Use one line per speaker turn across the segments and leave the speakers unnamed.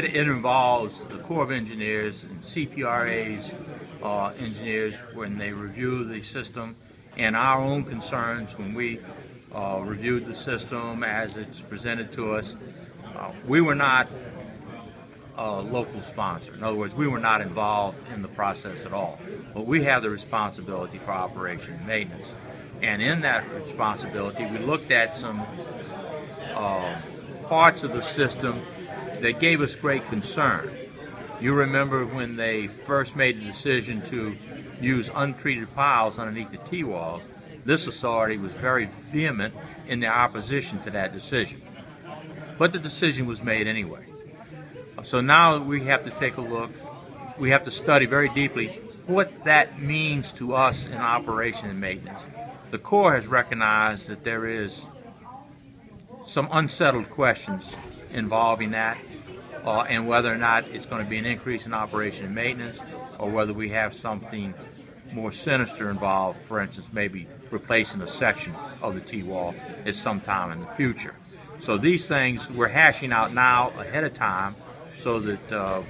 It involves the Corps of Engineers and CPRA's engineers when they review the system, and our own concerns when we reviewed the system as it's presented to us. We were not a local sponsor. In other words, we were not involved in the process at all. But we have the responsibility for operation and maintenance. And in that responsibility, we looked at some parts of the system that gave us great concern. You remember when they first made the decision to use untreated piles underneath the T-walls, this authority was very vehement in their opposition to that decision. But the decision was made anyway. So now we have to take a look, we have to study very deeply what that means to us in operation and maintenance. The Corps has recognized that there is some unsettled questions involving that, and whether or not it's going to be an increase in operation and maintenance, or whether we have something more sinister involved, for instance, maybe replacing a section of the T-wall at some time in the future. So these things we're hashing out now ahead of time so that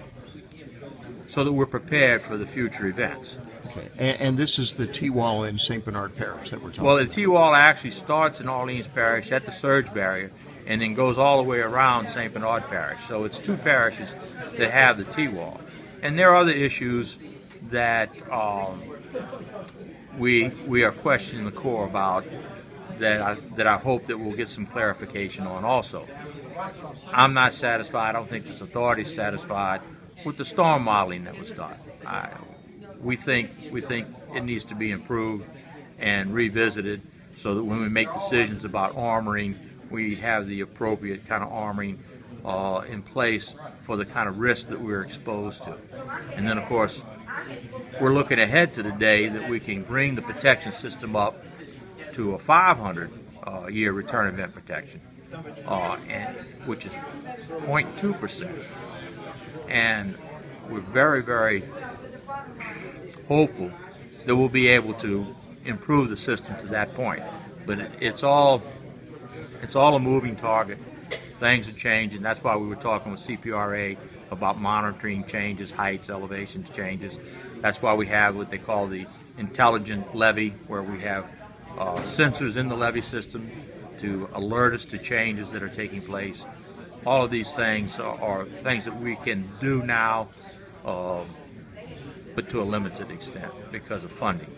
we're prepared for the future events.
Okay. And this is the T-wall in St. Bernard Parish that we're talking
about?
Well,
the T-wall actually starts in Orleans Parish at the surge barrier and then goes all the way around St. Bernard Parish. So it's two parishes that have the T-wall. And there are other issues that we are questioning the Corps about that I hope that we'll get some clarification on also. I'm not satisfied, I don't think this authority is satisfied with the storm modeling that was done. We think it needs to be improved and revisited so that when we make decisions about armoring, we have the appropriate kind of armoring in place for the kind of risk that we're exposed to. And then, of course, we're looking ahead to the day that we can bring the protection system up to a 500-year return event protection, which is 0.2%. And we're very, very hopeful that we'll be able to improve the system to that point. But it's all a moving target. Things are changing. That's why we were talking with CPRA about monitoring changes, heights, elevations changes. That's why we have what they call the intelligent levee, where we have sensors in the levee system to alert us to changes that are taking place. All of these things are things that we can do now, but to a limited extent because of funding.